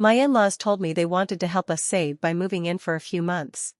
My in-laws told me they wanted to help us save by moving in for a few months.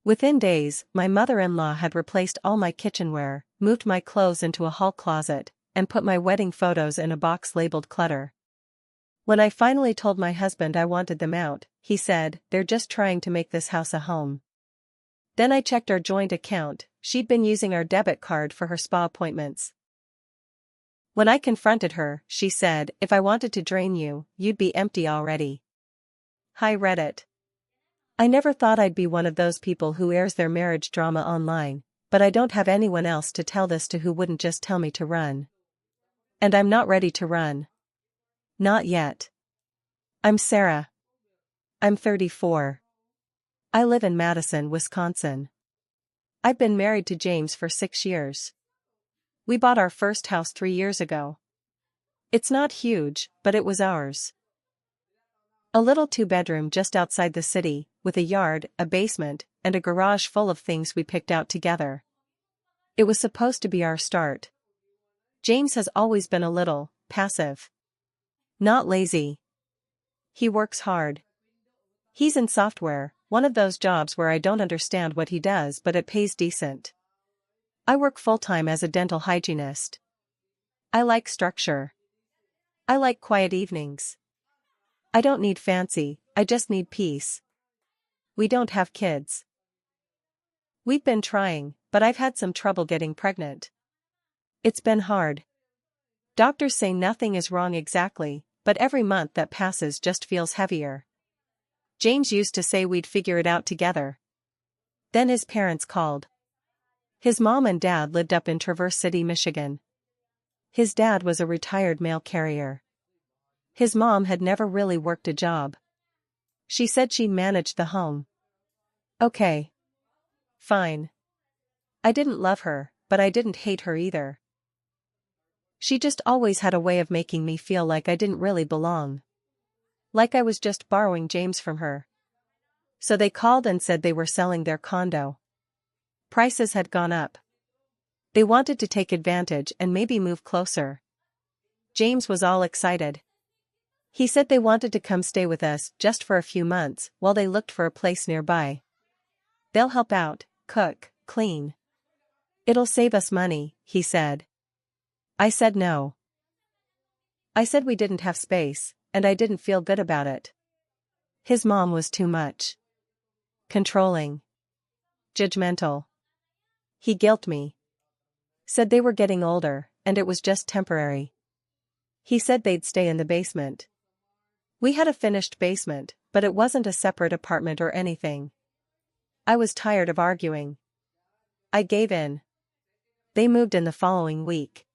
Within days, my mother-in-law had replaced all my kitchenware, moved my clothes into a hall closet, and put my wedding photos in a box labeled Clutter. When I finally told my husband I wanted them out, he said, "They're just trying to make this house a home." Then I checked our joint account. She'd been using our debit card for her spa appointments. When I confronted her, she said, "If I wanted to drain you, you'd be empty already." Hi Reddit. I never thought I'd be one of those people who airs their marriage drama online, but I don't have anyone else to tell this to who wouldn't just tell me to run. And I'm not ready to run. Not yet. I'm Sarah. I'm 34. I live in Madison, Wisconsin. I've been married to James for 6 years. We bought our first house 3 years ago. It's not huge, but it was ours. A little 2-bedroom just outside the city, with a yard, a basement, and a garage full of things we picked out together. It was supposed to be our start. James has always been a little passive. Not lazy. He works hard. He's in software, one of those jobs where I don't understand what he does but it pays decent. I work full-time as a dental hygienist. I like structure. I like quiet evenings. I don't need fancy, I just need peace. We don't have kids. We've been trying, but I've had some trouble getting pregnant. It's been hard. Doctors say nothing is wrong exactly, but every month that passes just feels heavier. James used to say we'd figure it out together. Then his parents called. His mom and dad lived up in Traverse City, Michigan. His dad was a retired mail carrier. His mom had never really worked a job. She said she managed the home. Okay. Fine. I didn't love her, but I didn't hate her either. She just always had a way of making me feel like I didn't really belong. Like I was just borrowing James from her. So they called and said they were selling their condo. Prices had gone up. They wanted to take advantage and maybe move closer. James was all excited. He said they wanted to come stay with us just for a few months while they looked for a place nearby. They'll help out, cook, clean. It'll save us money, he said. I said no. I said we didn't have space, and I didn't feel good about it. His mom was too much. Controlling. Judgmental. He guilted me. Said they were getting older, and it was just temporary. He said they'd stay in the basement. We had a finished basement, but it wasn't a separate apartment or anything. I was tired of arguing. I gave in. They moved in the following week.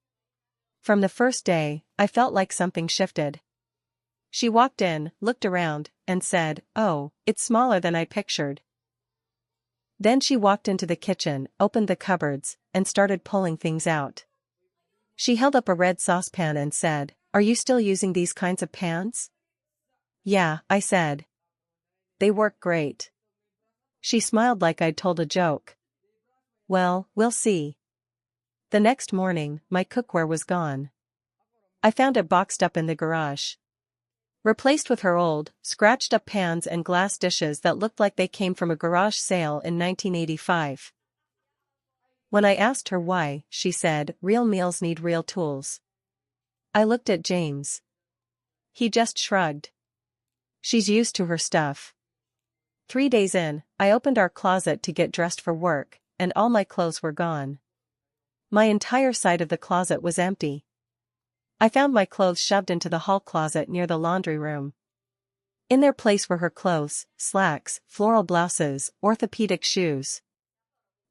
From the first day, I felt like something shifted. She walked in, looked around, and said, "Oh, it's smaller than I pictured." Then she walked into the kitchen, opened the cupboards, and started pulling things out. She held up a red saucepan and said, "Are you still using these kinds of pans?" "Yeah," I said. "They work great." She smiled like I'd told a joke. "Well, we'll see." The next morning, my cookware was gone. I found it boxed up in the garage. Replaced with her old, scratched-up pans and glass dishes that looked like they came from a garage sale in 1985. When I asked her why, she said, "Real meals need real tools." I looked at James. He just shrugged. She's used to her stuff. 3 days in, I opened our closet to get dressed for work, and all my clothes were gone. My entire side of the closet was empty. I found my clothes shoved into the hall closet near the laundry room. In their place were her clothes, slacks, floral blouses, orthopedic shoes.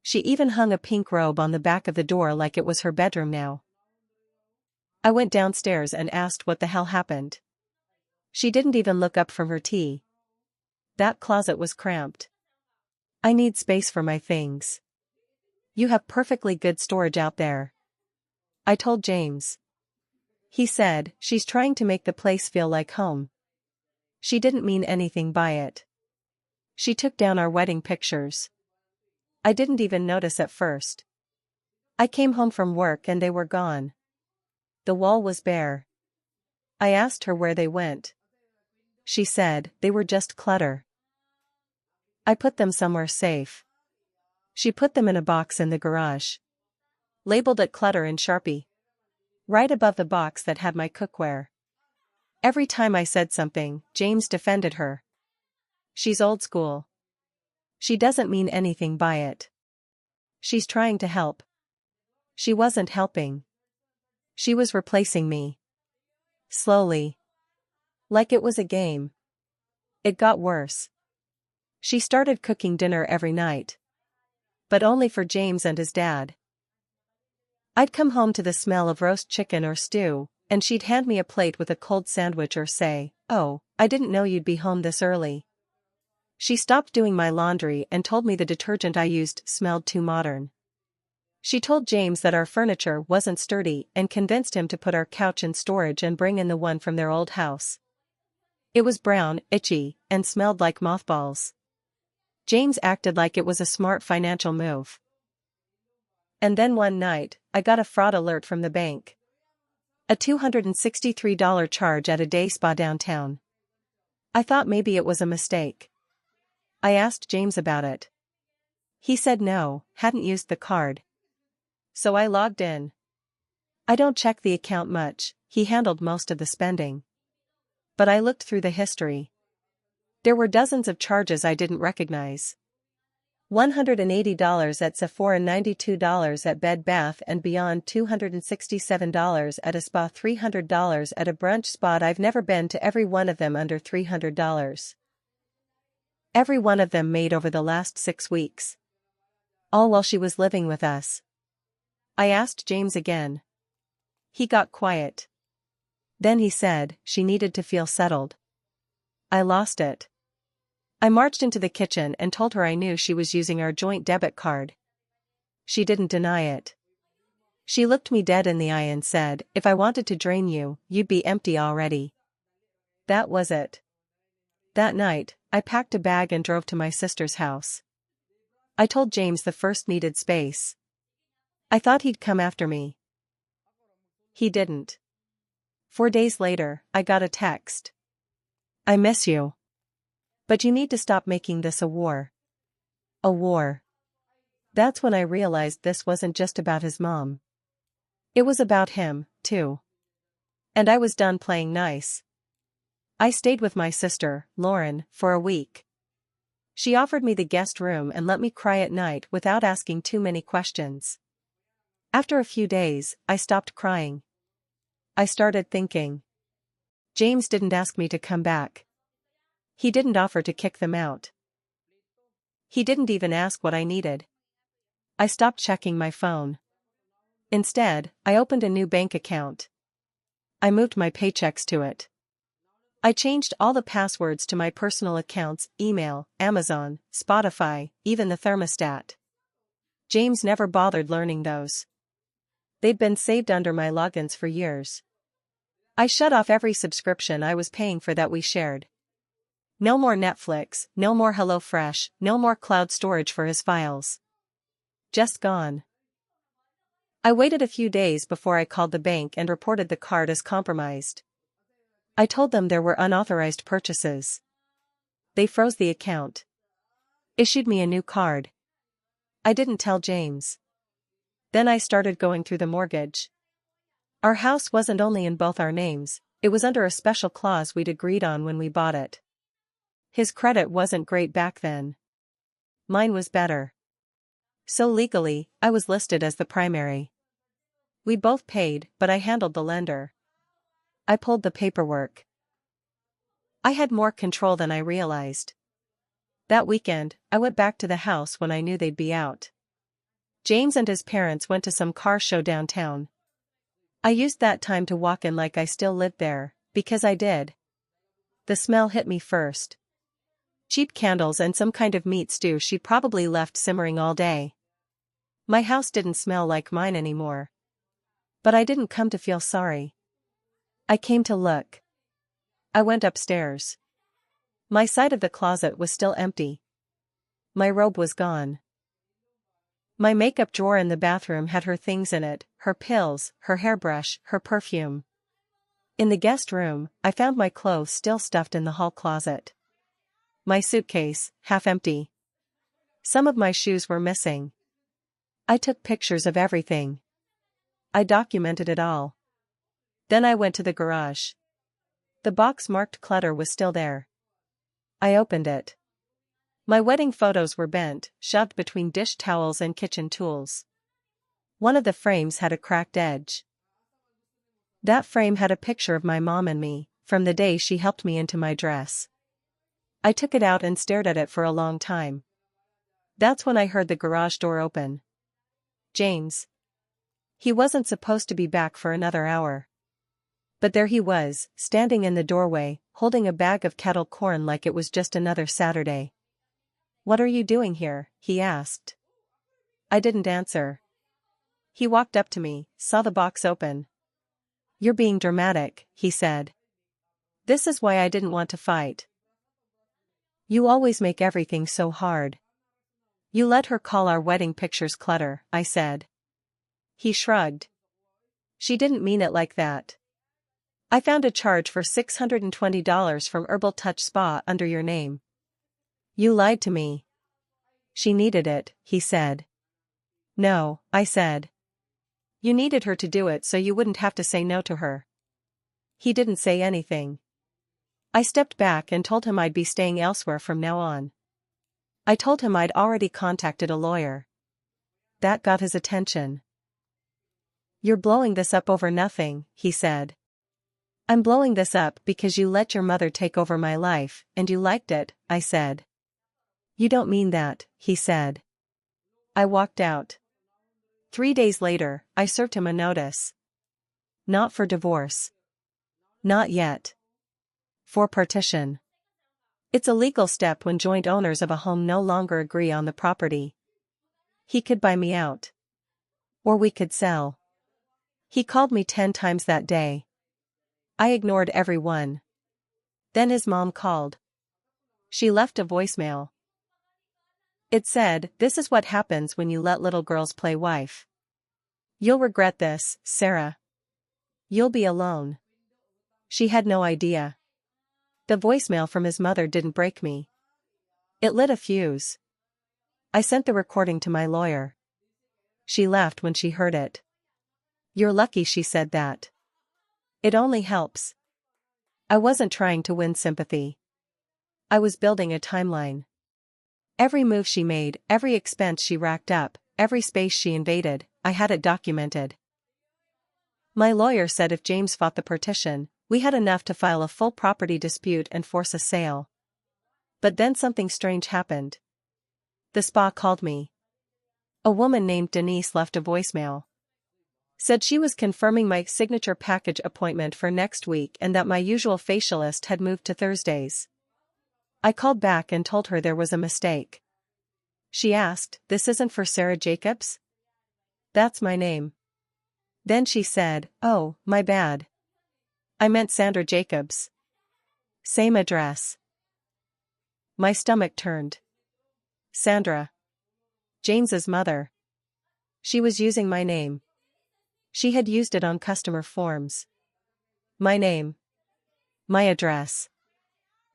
She even hung a pink robe on the back of the door like it was her bedroom now. I went downstairs and asked what the hell happened. She didn't even look up from her tea. That closet was cramped. I need space for my things. You have perfectly good storage out there. I told James. He said, "She's trying to make the place feel like home." She didn't mean anything by it. She took down our wedding pictures. I didn't even notice at first. I came home from work and they were gone. The wall was bare. I asked her where they went. she said, they were just clutter. I put them somewhere safe. She put them in a box in the garage. Labeled it Clutter in Sharpie. Right above the box that had my cookware. Every time I said something, James defended her. She's old school. She doesn't mean anything by it. She's trying to help. She wasn't helping. She was replacing me. Slowly. Like it was a game. It got worse. She started cooking dinner every night. But only for James and his dad. I'd come home to the smell of roast chicken or stew, and she'd hand me a plate with a cold sandwich or say, "Oh, I didn't know you'd be home this early." She stopped doing my laundry and told me the detergent I used smelled too modern. She told James that our furniture wasn't sturdy and convinced him to put our couch in storage and bring in the one from their old house. It was brown, itchy, and smelled like mothballs. James acted like it was a smart financial move. And then one night, I got a fraud alert from the bank. A $263 charge at a day spa downtown. I thought maybe it was a mistake. I asked James about it. He said no, hadn't used the card. So I logged in. I don't check the account much, he handled most of the spending. But I looked through the history. There were dozens of charges I didn't recognize. $180 at Sephora, $92 at Bed Bath & Beyond, $267 at a spa, $300 at a brunch spot. I've never been to every one of them under $300. Every one of them made over the last 6 weeks. All while she was living with us. I asked James again. He got quiet. Then he said she needed to feel settled. I lost it. I marched into the kitchen and told her I knew she was using our joint debit card. She didn't deny it. She looked me dead in the eye and said, "If I wanted to drain you, you'd be empty already." That was it. That night, I packed a bag and drove to my sister's house. I told James the first needed space. I thought he'd come after me. He didn't. 4 days later, I got a text. "I miss you. But you need to stop making this a war." A war. That's when I realized this wasn't just about his mom. It was about him, too. And I was done playing nice. I stayed with my sister, Lauren, for a week. She offered me the guest room and let me cry at night without asking too many questions. After a few days, I stopped crying. I started thinking. James didn't ask me to come back. He didn't offer to kick them out. He didn't even ask what I needed. I stopped checking my phone. Instead, I opened a new bank account. I moved my paychecks to it. I changed all the passwords to my personal accounts, email, Amazon, Spotify, even the thermostat. James never bothered learning those. They'd been saved under my logins for years. I shut off every subscription I was paying for that we shared. No more Netflix, no more HelloFresh, no more cloud storage for his files. Just gone. I waited a few days before I called the bank and reported the card as compromised. I told them there were unauthorized purchases. They froze the account. Issued me a new card. I didn't tell James. Then I started going through the mortgage. Our house wasn't only in both our names, it was under a special clause we'd agreed on when we bought it. His credit wasn't great back then. Mine was better. So legally, I was listed as the primary. We both paid, but I handled the lender. I pulled the paperwork. I had more control than I realized. That weekend, I went back to the house when I knew they'd be out. James and his parents went to some car show downtown. I used that time to walk in like I still lived there, because I did. The smell hit me first. Cheap candles and some kind of meat stew she probably left simmering all day. My house didn't smell like mine anymore. But I didn't come to feel sorry. I came to look. I went upstairs. My side of the closet was still empty. My robe was gone. My makeup drawer in the bathroom had her things in it, her pills, her hairbrush, her perfume. In the guest room, I found my clothes still stuffed in the hall closet. My suitcase, half empty. Some of my shoes were missing. I took pictures of everything. I documented it all. Then I went to the garage. The box marked Clutter was still there. I opened it. My wedding photos were bent, shoved between dish towels and kitchen tools. One of the frames had a cracked edge. That frame had a picture of my mom and me, from the day she helped me into my dress. I took it out and stared at it for a long time. That's when I heard the garage door open. James. He wasn't supposed to be back for another hour. But there he was, standing in the doorway, holding a bag of kettle corn like it was just another Saturday. "What are you doing here?" he asked. I didn't answer. He walked up to me, saw the box open. "You're being dramatic," he said. "This is why I didn't want to fight. You always make everything so hard." "You let her call our wedding pictures clutter," I said. He shrugged. "She didn't mean it like that. I found a charge for $620 from Herbal Touch Spa under your name." "You lied to me." "She needed it," he said. "No," I said. "You needed her to do it so you wouldn't have to say no to her." He didn't say anything. I stepped back and told him I'd be staying elsewhere from now on. I told him I'd already contacted a lawyer. That got his attention. "You're blowing this up over nothing," he said. "I'm blowing this up because you let your mother take over my life, and you liked it," I said. "You don't mean that," he said. I walked out. 3 days later, I served him a notice. Not for divorce. Not yet. For partition. It's a legal step when joint owners of a home no longer agree on the property. He could buy me out. Or we could sell. He called me 10 times that day. I ignored every one. Then his mom called. She left a voicemail. It said, "This is what happens when you let little girls play wife. You'll regret this, Sarah. You'll be alone." She had no idea. The voicemail from his mother didn't break me. It lit a fuse. I sent the recording to my lawyer. She laughed when she heard it. "You're lucky she said that. It only helps." I wasn't trying to win sympathy. I was building a timeline. Every move she made, every expense she racked up, every space she invaded, I had it documented. My lawyer said if James fought the partition, we had enough to file a full property dispute and force a sale. But then something strange happened. The spa called me. A woman named Denise left a voicemail. Said she was confirming my signature package appointment for next week and that my usual facialist had moved to Thursdays. I called back and told her there was a mistake. She asked, "This isn't for Sarah Jacobs?" "That's my name." Then she said, "Oh, my bad. I meant Sandra Jacobs. Same address." My stomach turned. Sandra. James's mother. She was using my name. She had used it on customer forms. My name. My address.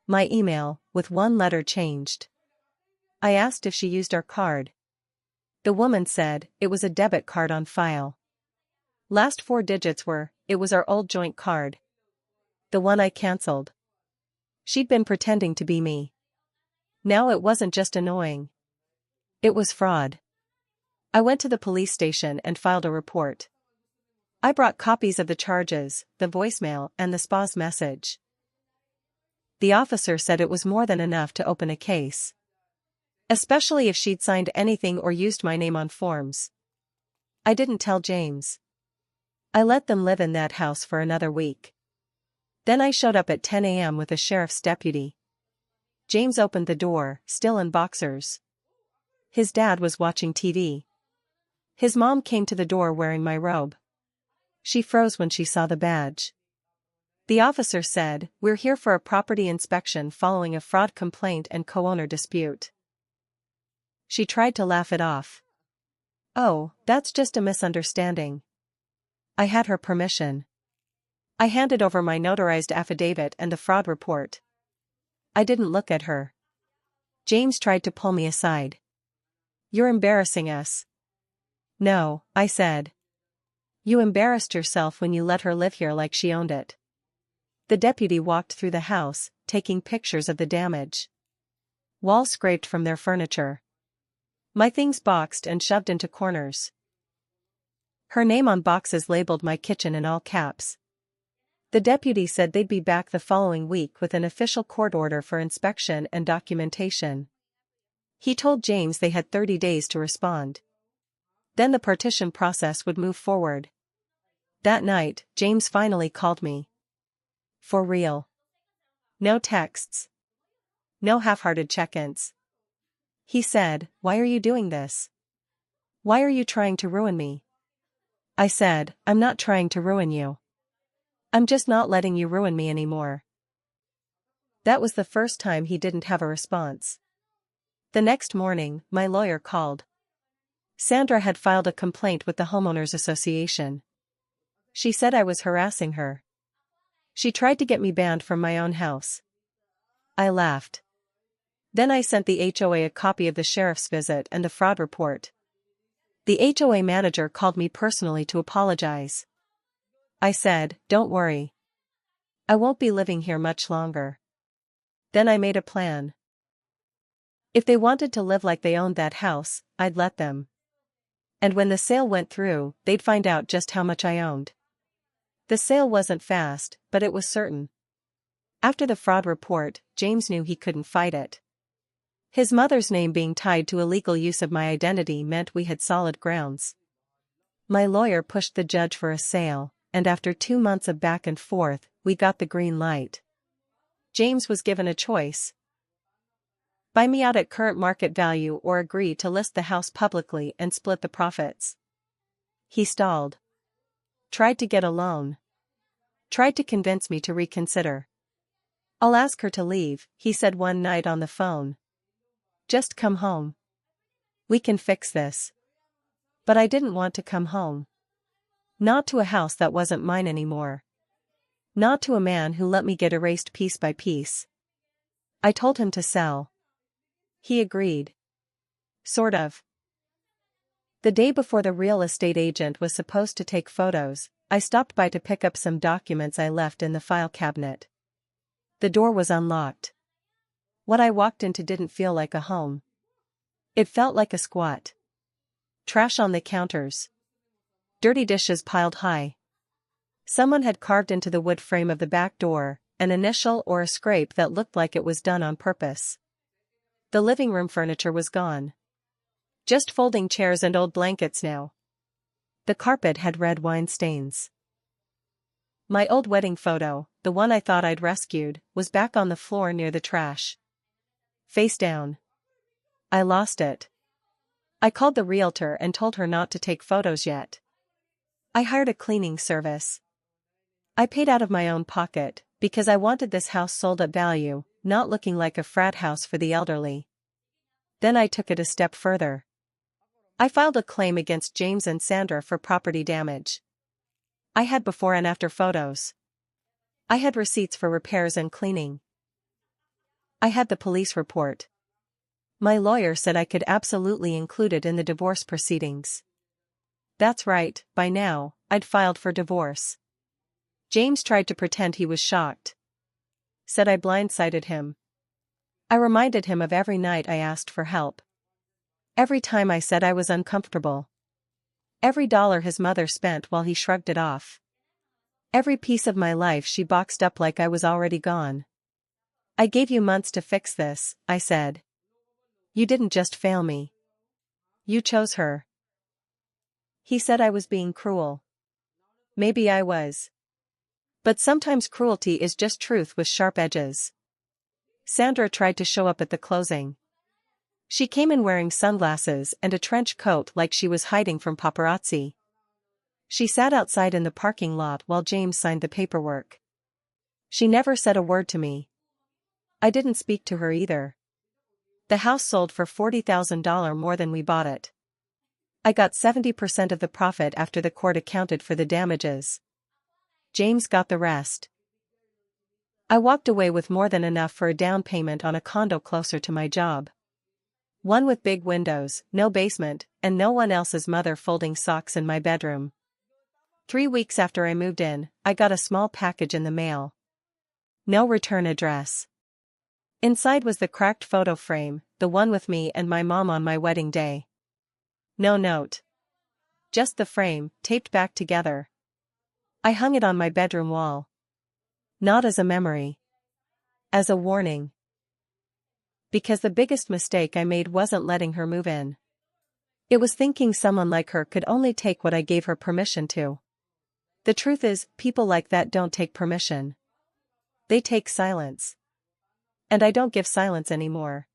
My email, with one letter changed. I asked if she used our card. The woman said, it was a debit card on file. Last 4 digits were, it was our old joint card. The one I cancelled. She'd been pretending to be me. Now it wasn't just annoying. It was fraud. I went to the police station and filed a report. I brought copies of the charges, the voicemail, and the spa's message. The officer said it was more than enough to open a case. Especially if she'd signed anything or used my name on forms. I didn't tell James. I let them live in that house for another week. Then I showed up at 10 a.m. with a sheriff's deputy. James opened the door, still in boxers. His dad was watching TV. His mom came to the door wearing my robe. She froze when she saw the badge. The officer said, "We're here for a property inspection following a fraud complaint and co-owner dispute." She tried to laugh it off. "Oh, that's just a misunderstanding." I had her permission. I handed over my notarized affidavit and the fraud report. I didn't look at her. James tried to pull me aside. "You're embarrassing us." "No," I said. "You embarrassed yourself when you let her live here like she owned it." The deputy walked through the house, taking pictures of the damage. Walls scraped from their furniture. My things boxed and shoved into corners. Her name on boxes labeled my kitchen in all caps. The deputy said they'd be back the following week with an official court order for inspection and documentation. He told James they had 30 days to respond. Then the partition process would move forward. That night, James finally called me. For real. No texts. No half-hearted check-ins. He said, "Why are you doing this? Why are you trying to ruin me?" I said, "I'm not trying to ruin you. I'm just not letting you ruin me anymore." That was the first time he didn't have a response. The next morning, my lawyer called. Sandra had filed a complaint with the Homeowners Association. She said I was harassing her. She tried to get me banned from my own house. I laughed. Then I sent the HOA a copy of the sheriff's visit and the fraud report. The HOA manager called me personally to apologize. I said, "Don't worry. I won't be living here much longer." Then I made a plan. If they wanted to live like they owned that house, I'd let them. And when the sale went through, they'd find out just how much I owned. The sale wasn't fast, but it was certain. After the fraud report, James knew he couldn't fight it. His mother's name being tied to illegal use of my identity meant we had solid grounds. My lawyer pushed the judge for a sale, and after 2 months of back and forth, we got the green light. James was given a choice. Buy me out at current market value or agree to list the house publicly and split the profits. He stalled. Tried to get a loan. Tried to convince me to reconsider. "I'll ask her to leave," he said one night on the phone. "Just come home. We can fix this." But I didn't want to come home. Not to a house that wasn't mine anymore. Not to a man who let me get erased piece by piece. I told him to sell. He agreed. Sort of. The day before the real estate agent was supposed to take photos, I stopped by to pick up some documents I left in the file cabinet. The door was unlocked. What I walked into didn't feel like a home. It felt like a squat. Trash on the counters. Dirty dishes piled high. Someone had carved into the wood frame of the back door an initial or a scrape that looked like it was done on purpose. The living room furniture was gone. Just folding chairs and old blankets now. The carpet had red wine stains. My old wedding photo, the one I thought I'd rescued, was back on the floor near the trash. Face down. I lost it. I called the realtor and told her not to take photos yet. I hired a cleaning service. I paid out of my own pocket, because I wanted this house sold at value, not looking like a frat house for the elderly. Then I took it a step further. I filed a claim against James and Sandra for property damage. I had before and after photos. I had receipts for repairs and cleaning. I had the police report. My lawyer said I could absolutely include it in the divorce proceedings. That's right, by now, I'd filed for divorce. James tried to pretend he was shocked. Said I blindsided him. I reminded him of every night I asked for help. Every time I said I was uncomfortable. Every dollar his mother spent while he shrugged it off. Every piece of my life she boxed up like I was already gone. "I gave you months to fix this," I said. "You didn't just fail me. You chose her." He said I was being cruel. Maybe I was. But sometimes cruelty is just truth with sharp edges. Sandra tried to show up at the closing. She came in wearing sunglasses and a trench coat like she was hiding from paparazzi. She sat outside in the parking lot while James signed the paperwork. She never said a word to me. I didn't speak to her either. The house sold for $40,000 more than we bought it. I got 70% of the profit after the court accounted for the damages. James got the rest. I walked away with more than enough for a down payment on a condo closer to my job. One with big windows, no basement, and no one else's mother folding socks in my bedroom. 3 weeks after I moved in, I got a small package in the mail. No return address. Inside was the cracked photo frame, the one with me and my mom on my wedding day. No note. Just the frame, taped back together. I hung it on my bedroom wall. Not as a memory. As a warning. Because the biggest mistake I made wasn't letting her move in. It was thinking someone like her could only take what I gave her permission to. The truth is, people like that don't take permission. They take silence. And I don't give silence anymore.